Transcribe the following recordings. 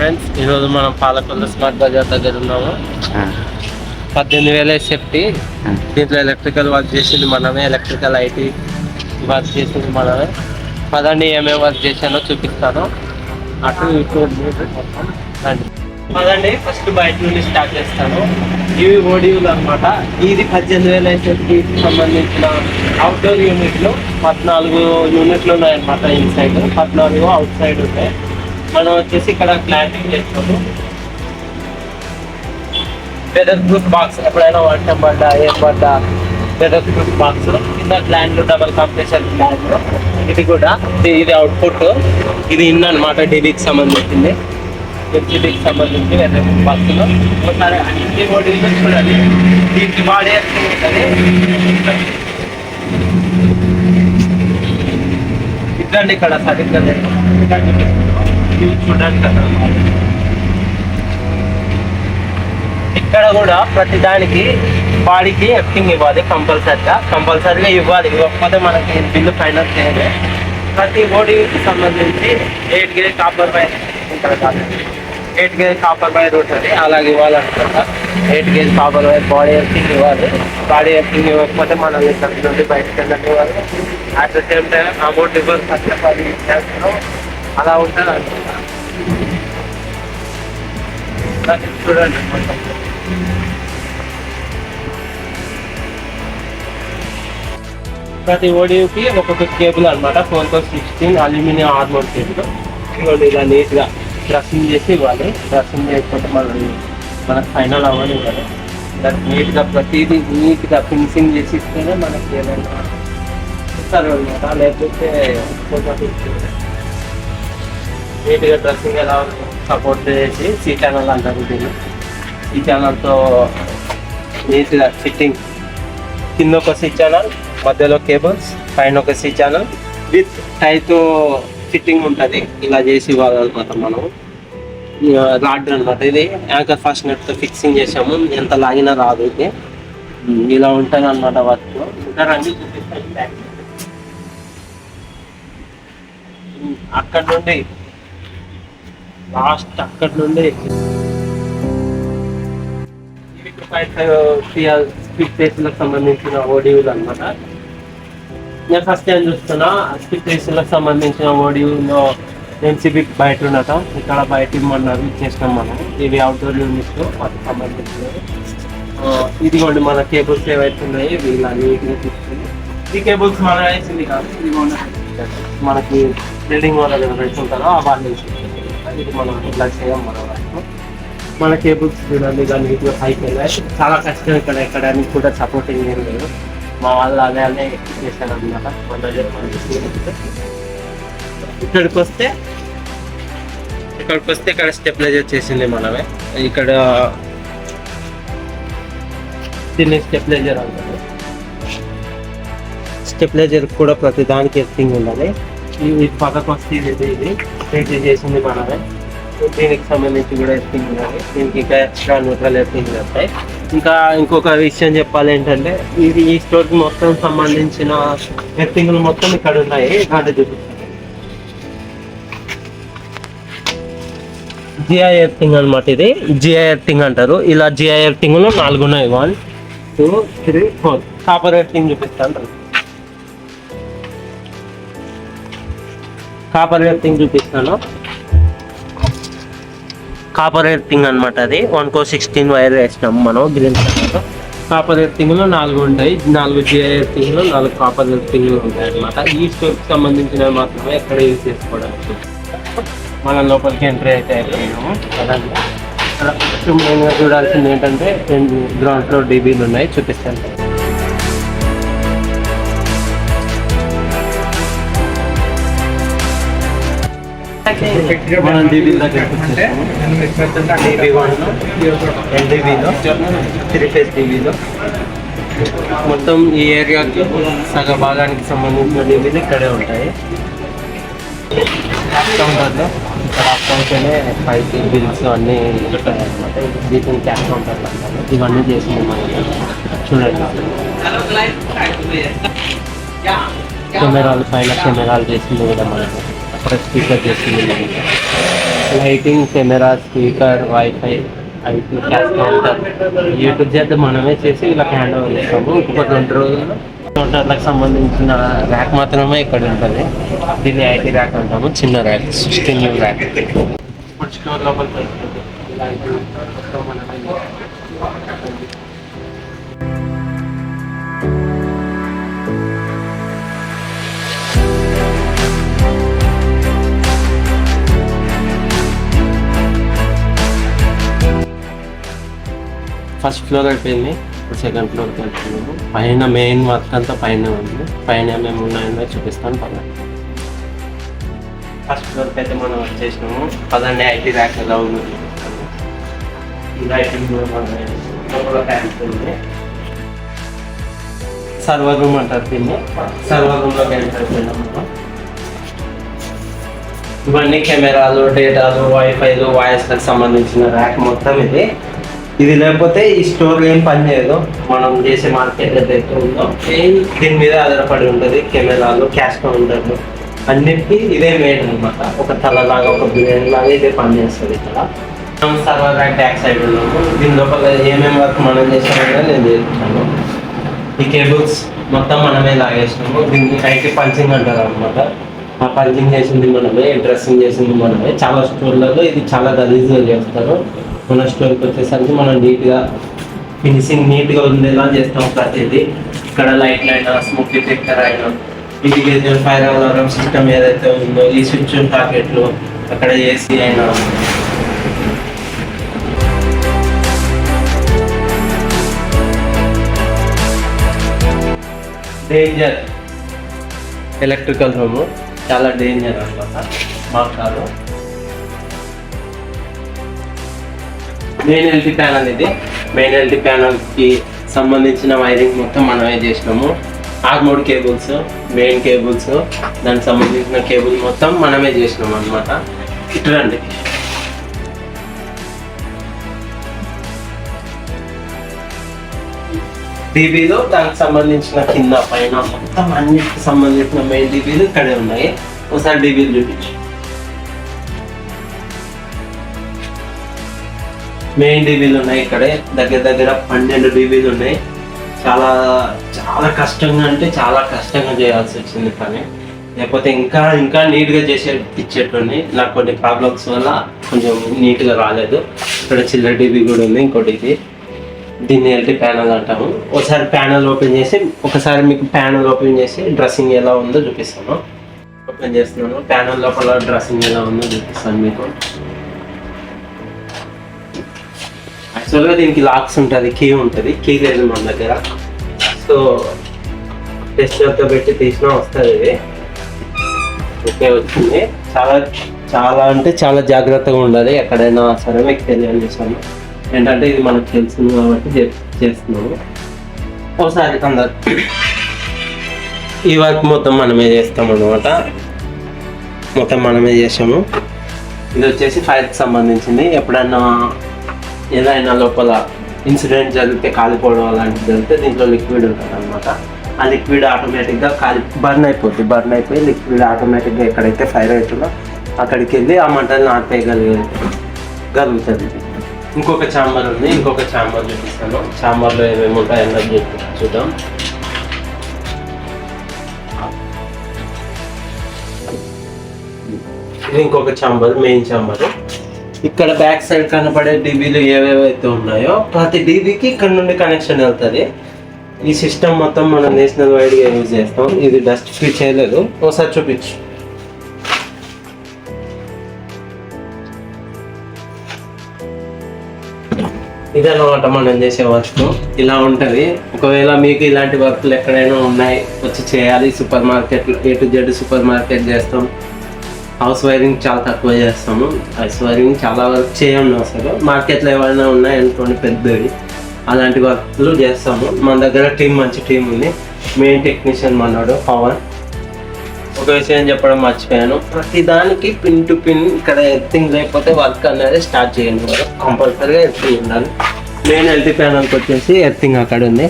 Friends, ఈరోజు మనం Palakonda smart Bazar దగ్గర ఉన్నాము. 18,000 సేఫ్టీ. దీంట్లో ఎలక్ట్రికల్ వర్క్ చేసింది మనమే, ఎలక్ట్రికల్ ఐటీ వర్క్ చేసింది మనమే. పదండి ఏమేమి వర్క్ చేశానో చూపిస్తాను. అటు ఇటు పదండి. ఫస్ట్ బయట నుండి స్టార్ట్ చేస్తాను. ఇవి ఓడియూలు అనమాట. ఇది 18,000 సేఫ్టీకి సంబంధించిన అవుట్డోర్ యూనిట్లు. 14 యూనిట్లు ఉన్నాయన్నమాట. ఇన్సైడ్ 14 అవుట్ సైడ్ ఉంటాయి. మనం వచ్చేసి ఇక్కడ క్లాంపింగ్ చేసుకోము. వెదర్ ప్రూఫ్ బాక్స్, ఎప్పుడైనా వర్షం పడ్డా ఏం పడ్డా వెదర్ ప్రూఫ్ బాక్స్ కింద ప్లాంట్లు, డబల్ కంప్రెషర్ ప్లాంట్లు. ఇది కూడా ఇది అవుట్పుట్, ఇది ఇన్ అనమాట. డీబీకి సంబంధించింది, ఎల్సీడీకి సంబంధించి వెదర్ ప్రూఫ్ బాక్స్లో ఒకసారి అన్ని ఓడీలు చూడండి. దీనికి వాడే ఉంటుంది. ఇద్దండి ఇక్కడ సరిగ్గా చూడండి కదా. ఇక్కడ కూడా ప్రతి దానికి బాడీకి ఎఫ్టింగ్ ఇవ్వాలి. కంపల్సరీగా ఇవ్వాలి. ఇవ్వకపోతే మనకి బిల్లు ఫైనల్ చేయాలి. ప్రతి ఓడీకి సంబంధించి 8 గేజ్ కాపర్ వైర్ ఉంటుంది కాదు, 8 గేజ్ కాపర్ వైర్ ఉంటుంది. అలాగే ఇవ్వాలనుకుంటా 8 gauge copper wire body earthing ఇవ్వాలి. బాడీ ఎఫ్టింగ్ ఇవ్వకపోతే మనం ఇక్కడ నుండి బయటకు వెళ్ళనివ్వాలి. At the same time amount ఇవ్వాలి. ఫస్ట్ 10 చేస్తున్నాం అలా ఉంటుంది అనుకుంటా. చూడండి ప్రతి ఓడియోకి ఒక్కొక్క కేబుల్ అనమాట. 4x16 aluminium armour cable. ఇవ్వండి ఇలా నీట్గా డ్రెస్సింగ్ చేసి ఇవ్వాలి. డ్రెస్సింగ్ చేయకపోతే మనకు ఫైనల్ అవ్వని ఇవ్వాలి. దానికి నీట్గా ప్రతిదీ నీట్గా ఫినిషింగ్ చేసి ఇస్తేనే మనకి ఏమైనా ఇస్తారు అనమాట. లేకపోతే నీట్గా డ్రెస్సింగ్ ఎలా సపోర్ట్ చేసి సి ఛానల్ అంటారు దీన్ని. ఈ ఛానల్తో నీట్గా ఫిట్టింగ్. కింద ఒక సి ఛానల్, మధ్యలో కేబుల్స్, పైన ఒక సి ఛానల్ విత్ టైతో ఫిట్టింగ్ ఉంటుంది. ఇలా చేసి ఇవ్వాలన్నమాట. మనం రాడ్ అనమాట. ఇది యాంకర్ ఫాస్ట్ నెట్తో ఫిక్సింగ్ చేసాము. ఎంత లాగినా రాదు. ఇది ఇలా ఉంటుంది అనమాట. వర్క్ ఇంకా రండి చూపిస్తాను. అక్కడ నుండి లాస్ట్, అక్కడ నుండి 2.5 స్పీడ్ రేసులకు సంబంధించిన ఓడియూలు అనమాట. నేను ఫస్ట్ టైం చూస్తున్నా. స్పీడ్ రేసులకు సంబంధించిన ఓడియూలో ఎన్సీబీ బయట ఉండటం. ఇక్కడ బయట ఇమ్మన్నారు, ఇచ్చేసినాం మనం. ఇవి అవుట్డోర్ యూనిట్స్ వాటికి సంబంధించినవి. ఇదిగోండి మన కేబుల్స్ ఏవైతే ఉన్నాయో ఇవి ఇలా నీట్గా తీసుకుని. ఈ కేబుల్స్ మనం వేసింది కాదు, ఇది మనకి బిల్డింగ్ వాళ్ళు ఎవరైతే ఉంటారో వాళ్ళు వేసి. ఇది మనం ఇట్లా చేయం మన కేబుల్స్ చూడండి. ఇలా నీట్గా పైకి వెళ్ళాయి. చాలా కష్టం ఇక్కడ ఎక్కడానికి కూడా సపోర్టింగ్ ఏం లేదు. మా వాళ్ళు అదే చేశాను అనమాట. మన దగ్గర ఇక్కడికి వస్తే ఇక్కడ స్టెబిలైజర్ చేసింది మనమే. ఇక్కడ దీన్ని స్టెబిలైజర్ అంటారు. స్టెబిలైజర్ కూడా ప్రతి దానికి ఎఫ్టింగ్ ఉండాలి. ఇది పక్కకు వస్తే ఇది చేసింది మనమే. దీనికి సంబంధించి కూడా ఎఫ్టింగ్ ఉండాలి. దీనికి ఇంకా ఎక్స్ట్రా న్యూట్రల్ ఎఫ్టింగ్ వస్తాయి. ఇంకా ఇంకొక విషయం చెప్పాలి ఏంటంటే, ఇది ఈ స్టోర్కి మొత్తం సంబంధించిన ఎఫ్టింగ్లు మొత్తం ఇక్కడ ఉన్నాయి. అంటే చూపిస్తాను. జిఐ ఎఫ్టింగ్ అనమాట. ఇది జిఐ ఎఫ్టింగ్ అంటారు. ఇలా జిఐ ఎఫ్టింగ్లో 4 ఉన్నాయి. 1 2 3 4. కాపర్ ఎఫ్టింగ్ చూపిస్తాను. కాపర్ ఎఫ్టింగ్ చూపిస్తాను. కాపర్ ఎర్తింగ్ అనమాట. అది 1/16 వైర్ వేసినాం మనం గ్రీన్ కలర్. కాపర్ ఎర్తింగ్లో 4 ఉంటాయి. 4 జిఐ ఎర్తింగ్లో 4 కాపర్ ఎర్తింగ్లు ఉంటాయి అనమాట. ఈ స్టోర్కి సంబంధించినవి మాత్రమే ఎక్కడ యూజ్ చేసుకోవడానికి. మనం లోపలికి ఎంట్రీ అయితే అయిపోయినాము. అలాగే ఇక్కడ మెయిన్గా చూడాల్సింది ఏంటంటే గ్రౌండ్ ఫ్లోర్ డీబీలు ఉన్నాయి, చూపిస్తాను. మనం డీబీ దగ్గరికి వచ్చేసాము. DB1 LDBలో 3 ఫేజ్ డీబీలో మొత్తం ఈ ఏరియాకి సగ భాగానికి సంబంధించిన డీబీలు ఇక్కడే ఉంటాయి. కౌంటర్లో ఇక్కడ అకౌంట్లోనే పైకి బిల్స్ అన్నీ ఉంటాయి అనమాట. వీటిని క్యాష్ కౌంటర్లు అంటారు. ఇవన్నీ చేసింది మనకి. చూడండి కెమెరాలు పైన కెమెరాలు చేసింది కూడా మనకి. అక్కడ స్పీకర్ చేసింది మనకి. Lighting, camera, speaker, wifi, IT, cash counter, YouTube చేస్తే మనమే చేసి ఇలా హ్యాండ్ ఓవర్ చేస్తాము. ఇంకొక 2 రోజుల్లో కౌంటర్లకు సంబంధించిన ర్యాక్ మాత్రమే ఇక్కడ ఉంటుంది. దీన్ని ఐటీ ర్యాక్ అంటాము. చిన్న ర్యాక్, 16 ర్యాక్. ఇప్పుడు స్టోర్ లోపలికి వెళ్తుంది. ఇలాంటి మొత్తం మనమే ఫస్ట్ ఫ్లోర్ అయిపోయింది. ఇప్పుడు సెకండ్ ఫ్లోర్కి వెళ్తున్నాము. పైన మెయిన్ వర్క్ అంతా పైన ఉంది. పైన ఏమేమి ఉన్నాయో చూపిస్తాను పదండి. ఫస్ట్ ఫ్లోర్కి అయితే మనం వచ్చేసినాము. పదండి ఐటీ ర్యాక్ ఎలా ఉంది చూపిస్తాము. ఈ లైటింగ్ ఫ్యాన్స్ ఉంది. సర్వర్ రూమ్ అంటారు దీన్ని. సర్వర్ రూమ్లోకి ఎంటర్ అయిపోయినాము మనం. ఇవన్నీ కెమెరాలు, డేటాలు, వైఫైలు, వాయిస్లకు సంబంధించిన ర్యాక్ మొత్తం ఇది. ఇది లేకపోతే ఈ స్టోర్ ఏం పని చేయదు. మనం చేసే మార్కెట్ ఏదైతే ఉందో దీని మీద ఆధారపడి ఉంటుంది. కెమెరాలు, క్యాష్ కౌంటర్లు అన్నిటికీ ఇదే మెయిన్ అనమాట. ఒక తలలాగా, ఒక బ్రెయిన్ లాగా ఇదే పని చేస్తుంది. ఇక్కడ మనం సర్వర్ ర్యాక్ బ్యాక్ సైడ్ ఉన్నాము. దీని లోపల ఏమేమి వర్క్ మనం చేసామో నేను చేస్తున్నాను. ఈ కేబుల్స్ మొత్తం మనమే లాగేసినాము. దీన్ని ఐటీ పంచింగ్ అంటారు అనమాట. ఆ పంచింగ్ చేసింది మనమే, డ్రెస్సింగ్ చేసింది మనమే. చాలా స్టోర్లలో ఇది చాలా గలీజ్గా చేస్తారు. మన స్టోర్కి వచ్చేసరికి మనం నీట్గా ఫినిషింగ్ నీట్గా ఉండేలా చేస్తాం ప్రతిదీ. ఇక్కడ లైట్ అయినా, స్మోక్ డిటెక్టర్ అయినా, ఇండికేషన్, ఫైర్ అలారం సిస్టమ్ ఏదైతే ఉందో, ఈ స్విచ్ ప్యాకెట్లు, అక్కడ ఏసీ అయినా, డేంజర్ ఎలక్ట్రికల్ రూము, చాలా డేంజర్ అనమాట మా కారు. మెయిన్ ఎల్టీ ప్యానల్ ఇది. మెయిన్ ఎల్టీ ప్యానల్కి సంబంధించిన వైరింగ్ మొత్తం మనమే చేసినాము. ఆర్మోడ్ కేబుల్స్, మెయిన్ కేబుల్స్, దానికి సంబంధించిన కేబుల్ మొత్తం మనమే చేసినాము అనమాట. ఇట్లాంటి డీబీలు, దానికి సంబంధించిన కింద పైన మొత్తం అన్నిటికి సంబంధించిన మెయిన్ డీబీలు ఇక్కడే ఉన్నాయి. ఒకసారి డీబీలు చూపించు. మెయిన్ డీబీలు ఉన్నాయి ఇక్కడే. దగ్గర దగ్గర 12 డీబీలు ఉన్నాయి. చాలా చాలా కష్టంగా, అంటే చాలా కష్టంగా చేయాల్సి వచ్చింది పని. లేకపోతే ఇంకా ఇంకా నీట్గా ఇచ్చేటోని. నాకు కొన్ని ప్రాబ్లమ్స్ వల్ల కొంచెం నీట్గా రాలేదు. ఇక్కడ చిల్లర డీబీ కూడా ఉంది. ఇంకోటి ఇది, దీన్ని ఎల్టీ ప్యానల్ అంటాము. ఒకసారి ప్యానల్ ఓపెన్ చేసి, ఒకసారి మీకు ప్యానల్ ఓపెన్ చేసి డ్రెస్సింగ్ ఎలా ఉందో చూపిస్తాను. ఓపెన్ చేస్తున్నాను. ప్యానల్ లోపల డ్రెస్సింగ్ ఎలా ఉందో చూపిస్తాను మీకు. యాక్చువల్గా దీనికి లాక్స్ ఉంటుంది, కీ ఉంటుంది. కీ లేదు మన దగ్గర. సో టెస్టర్తో పెట్టి తీసినా వస్తుంది. ఇది ఓకే వచ్చింది. చాలా చాలా అంటే చాలా జాగ్రత్తగా ఉండాలి ఎక్కడైనా సరే. మీకు తెలియజేసాను ఏంటంటే ఇది మనకు తెలుస్తుంది కాబట్టి చేస్తున్నాము. ఒకసారి అందరు ఈ వర్క్ మొత్తం మనమే చేస్తాం అన్నమాట. మొత్తం మనమే చేసాము. ఇది వచ్చేసి ఫైర్కి సంబంధించింది. ఎప్పుడైనా ఏదైనా లోపల ఇన్సిడెంట్ జరిగితే, కాలిపోవడం అలాంటివి జరిగితే దీంట్లో లిక్విడ్ ఉంటుంది అనమాట. ఆ లిక్విడ్ ఆటోమేటిక్గా బర్న్ అయిపోయి లిక్విడ్ ఆటోమేటిక్గా ఎక్కడైతే ఫైర్ అవుతుందో అక్కడికి వెళ్ళి ఆ మంటలను ఆర్పేయగలుగుతుంది. ఇంకొక ఛాంబర్ ఉంది. ఇంకొక ఛాంబర్ చూపిస్తాను. ఛాంబర్లో ఏమేమి ఉంటాయన్నది చూద్దాం. ఇది ఇంకొక ఛాంబర్, మెయిన్ ఛాంబర్. ఇక్కడ బ్యాక్ సైడ్ కనపడే డీబీలు ఏవేవైతే ఉన్నాయో ప్రతి డీబీకి ఇక్కడ నుండి కనెక్షన్ వెళ్తుంది. ఈ సిస్టమ్ మొత్తం మనం నేషనల్ వైడ్గా యూజ్ చేస్తాం. ఇది డస్ట్ ఫ్రీ చేయలేదు. ఒకసారి చూపించు. ఇదన్నమాట మనం చేసే వర్క్. ఇలా ఉంటుంది. ఒకవేళ మీకు ఇలాంటి వర్క్లు ఎక్కడైనా ఉన్నాయి, వచ్చి చేయాలి. సూపర్ మార్కెట్లో A to Z super market చేస్తాం. హౌస్ వైరింగ్ చాలా తక్కువ చేస్తాము. హౌస్ వైరింగ్ చాలా వర్క్ చేయము అసలు. మార్కెట్లో ఏమైనా ఉన్నాయనుకోండి పెద్దవి, అలాంటి వర్క్లు చేస్తాము. మన దగ్గర మంచి టీం ఉంది. మెయిన్ టెక్నీషియన్ మనోడు పవన్. ఒక విషయం చెప్పడం మర్చిపోయాను. ప్రతి దానికి పిన్ టు పిన్ ఇక్కడ ఎర్తింగ్ లేకపోతే వర్క్ అనేది స్టార్ట్ చేయండి. కంపల్సరీగా ఎర్తింగ్ ఉండాలి. మెయిన్ ఎల్టీ ప్యానల్కి వచ్చేసి ఎర్తింగ్ అక్కడ ఉంది.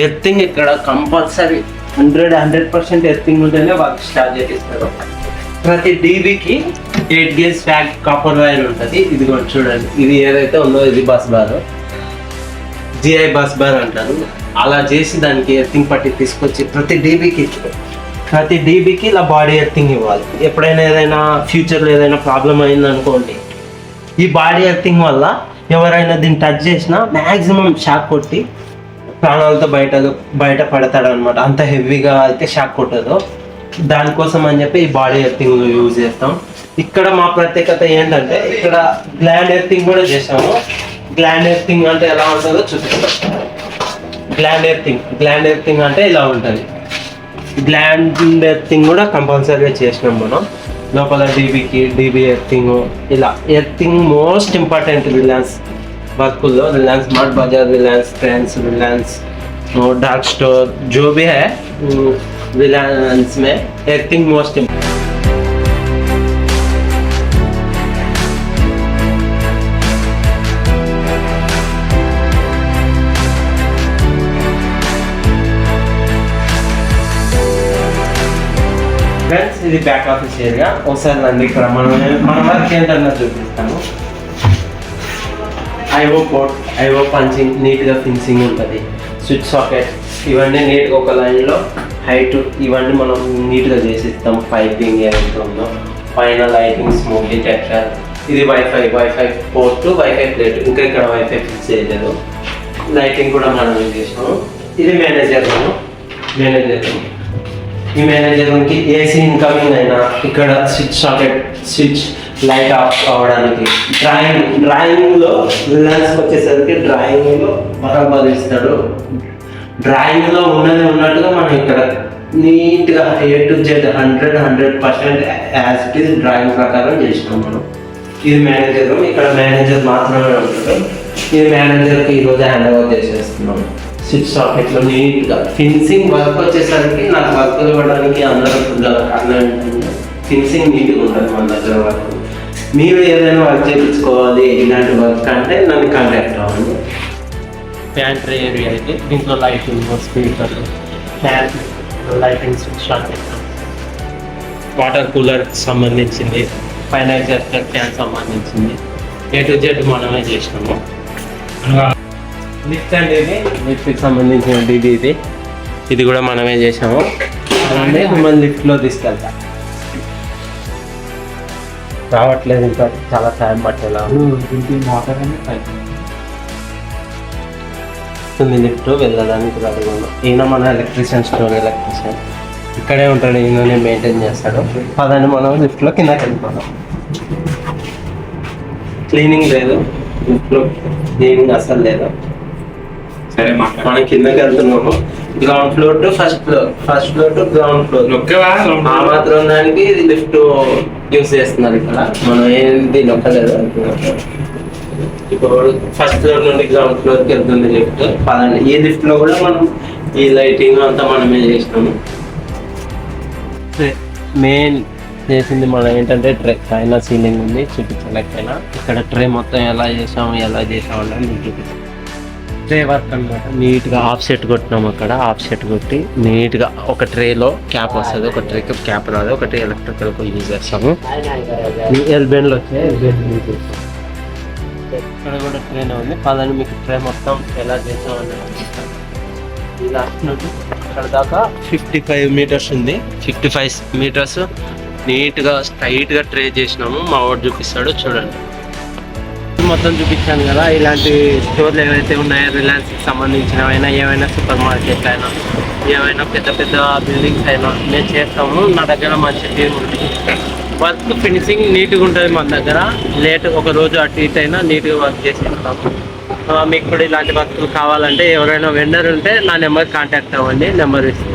ఎర్తింగ్ ఇక్కడ కంపల్సరీ 100% ఎర్తింగ్ ఉంటేనే వర్క్ స్టార్ట్ చేపిస్తారు. ప్రతి డీబీకి 8 గేజ్ ఫ్యాక్ కాపర్ వైర్ ఉంటుంది. ఇది కూడా చూడండి, ఇది ఏదైతే ఉందో ఇది bus bar, GI bus bar అంటారు. అలా చేసి దానికి ఎర్తింగ్ పట్టి తీసుకొచ్చి ప్రతి డీబీకి ఇలా బాడీ ఎర్తింగ్ ఇవ్వాలి. ఎప్పుడైనా ఏదైనా ఫ్యూచర్లో ఏదైనా ప్రాబ్లం అయిందనుకోండి, ఈ బాడీ ఎర్తింగ్ వల్ల ఎవరైనా దీన్ని టచ్ చేసినా మ్యాక్సిమం షాక్ కొట్టి ప్రాణాలతో బయట పడతాడు అనమాట. అంత హెవీగా అయితే షాక్ కొట్టదు. దానికోసం అని చెప్పి ఈ బాడీ ఎర్తింగ్ యూజ్ చేస్తాం. ఇక్కడ మా ప్రత్యేకత ఏంటంటే ఇక్కడ గ్లాండ్ ఎర్తింగ్ కూడా చేసాము. గ్లాండ్ ఎర్తింగ్ అంటే ఎలా ఉంటుందో చూపిస్తాం. గ్లాండ్ ఎర్తింగ్ అంటే ఇలా ఉంటుంది. గ్లాండ్ ఎర్తింగ్ కూడా కంపల్సరీగా చేసినాం మనం. లోపల డీబీ ఎర్తింగ్, ఇలా ఎర్తింగ్ మోస్ట్ ఇంపార్టెంట్ రిలయన్స్ వర్కుల్లో. Reliance smart bazaar, Reliance trends, Reliance dark store, जो भी है रिलायंस में एर्थिंग मोस्ट ఫ్రెండ్స్. ఇది బ్యాక్ ఆఫీస్ ఏరియా. ఒకసారి రండి, ఇక్కడ మన వర్క్ ఏంటన్నా చూపిస్తాను. ఐఓ పోర్ట్, ఐఓ పంచింగ్, నీట్గా ఫినిషింగ్ ఉంటుంది. స్విచ్ సాకెట్ ఇవన్నీ నీట్గా ఒక లైన్లో హైట్ ఇవన్నీ మనం నీట్గా చేసిస్తాం. పైపింగ్ ఏదైతే ఉందో, పైన లైటింగ్, స్మోక్ డిటెక్టర్, ఇది వైఫై పోర్ట్, వైఫై ప్లేట్. ఇంకా ఇక్కడ వైఫై ఫిక్స్ చేయలేదు. లైటింగ్ కూడా మనం చేసాము. ఇది మేనేజర్ రూమ్. ఈ మేనేజర్ రూమ్కి ఏసీ ఇన్కమింగ్ అయినా ఇక్కడ switch socket, switch light off అవ్వడానికి. డ్రాయింగ్లో రిలయన్స్కి వచ్చేసరికి డ్రాయింగ్లో బరాబర్ ఇస్తాడు. డ్రాయింగ్లో ఉన్నట్టుగా మనం ఇక్కడ నీట్గా A to Z 100% as it is drawing ప్రకారం చేసినాం మనం. ఇది మేనేజర్ రూమ్. ఇక్కడ మేనేజర్ మాత్రమే ఉంటాడు. ఇది మేనేజర్కి ఈరోజు హ్యాండ్ ఓవర్ చేసేస్తున్నాం. స్విచ్ సాకెట్లో నీట్గా ఫినిషింగ్ వర్క్ వచ్చేసరికి నాకు వర్క్ ఇవ్వడానికి అందరూ కారణం ఏంటంటే ఫినిషింగ్ నీట్గా ఉంటుంది మన దగ్గర వర్క్. మీరు ఏదైనా వర్క్ చేయించుకోవాలి ఇలాంటి వర్క్ అంటే నన్ను కాంటాక్ట్ అవ్వండి. ప్యాంట్రీ ఏరియా అయితే దీంట్లో lighting, speaker, fan, lighting, switch socket, water కూలర్కి సంబంధించింది, పైన ఎగ్జాస్టర్ ఫ్యాన్ సంబంధించింది, A to Z మనమే చేసినాము. లిఫ్ట్ అండి, ఇది లిఫ్ట్కి సంబంధించిన డీబీ. ఇది కూడా మనమే చేసాము. అలానే మిమ్మల్ని లిఫ్ట్లో తీసుకెళ్తా. రావట్లేదు, ఇంకా చాలా టైం పట్టేలా లిఫ్ట్ వెళ్ళడానికి రెడీగా ఉన్నాం. ఈయన మన ఎలక్ట్రీషియన్, ఇక్కడే ఉంటాడు. ఈయననే మెయింటైన్ చేస్తాడు. అదని మనం లిఫ్ట్లో కిందకి వెళ్ళిపోతాం. క్లీనింగ్ లేదు లిఫ్ట్లో, క్లీనింగ్ అసలు లేదు. సరే మనం కిందకి వెళ్తున్నాము. Ground floor to first floor to ground floor. ఆ మాత్రం దానికి ఇది లిఫ్ట్ యూస్ చేస్తున్నారు ఇక్కడ. మనం ఏంటి నొక్కలేదు. ఇప్పుడు ఫస్ట్ ఫ్లోర్ నుండి గ్రౌండ్ ఫ్లోర్కి వెళ్తుంది లిఫ్ట్. పదండి. ఈ లిఫ్ట్ లో కూడా మనం ఈ లైటింగ్ అంతా మనమే చేసినాము. మెయిన్ చేసింది మనం ఏంటంటే ట్రే. పైన సీలింగ్ ఉంది, చూపించలేకపోయినా. ఇక్కడ ట్రే మొత్తం ఎలా చేసాము అంటే మీకు చూపిస్తాం. ట్రే వర్క్ అనమాట. నీట్గా ఆఫ్ సెట్ కొట్టినాము. అక్కడ ఆఫ్ సెట్ కొట్టి నీట్గా ఒక ట్రేలో క్యాప్ వస్తుంది, ఒక ట్రేకి క్యాప్ రాదు. ఒకటి ఎలక్ట్రికల్ యూజ్ చేస్తాము. ఎల్బెన్లు వచ్చాయి, ఇక్కడ కూడా ట్రైన్ ఉంది. పదని మీకు ట్రే మొత్తం ఎలా చేసామని లాస్ట్ నుండి అక్కడ దాకా 55 మీటర్స్ ఉంది. 55 మీటర్స్ నీట్గా స్ట్రైట్గా ట్రే చేసినాము. మా వాడు చూపిస్తాడు, చూడండి. మొత్తం చూపించాను కదా. ఇలాంటి స్టోర్లు ఏవైతే ఉన్నాయో రిలయన్స్కి సంబంధించినవైనా, ఏవైనా సూపర్ మార్కెట్లు అయినా, ఏవైనా పెద్ద పెద్ద బిల్డింగ్స్ అయినా మేము చేస్తాము. నా దగ్గర మంచి టీమ్ ఉంటుంది. వర్క్ ఫినిషింగ్ నీట్గా ఉంటుంది మన దగ్గర. లేట్ ఒక రోజు అటు ఇటు అయినా నీట్గా వర్క్ చేసి ఇస్తాము. మీకు కూడా ఇలాంటి వర్క్లు కావాలంటే ఎవరైనా వెండర్ ఉంటే నా నెంబర్ కాంటాక్ట్ అవ్వండి. నెంబర్ ఇస్తాను.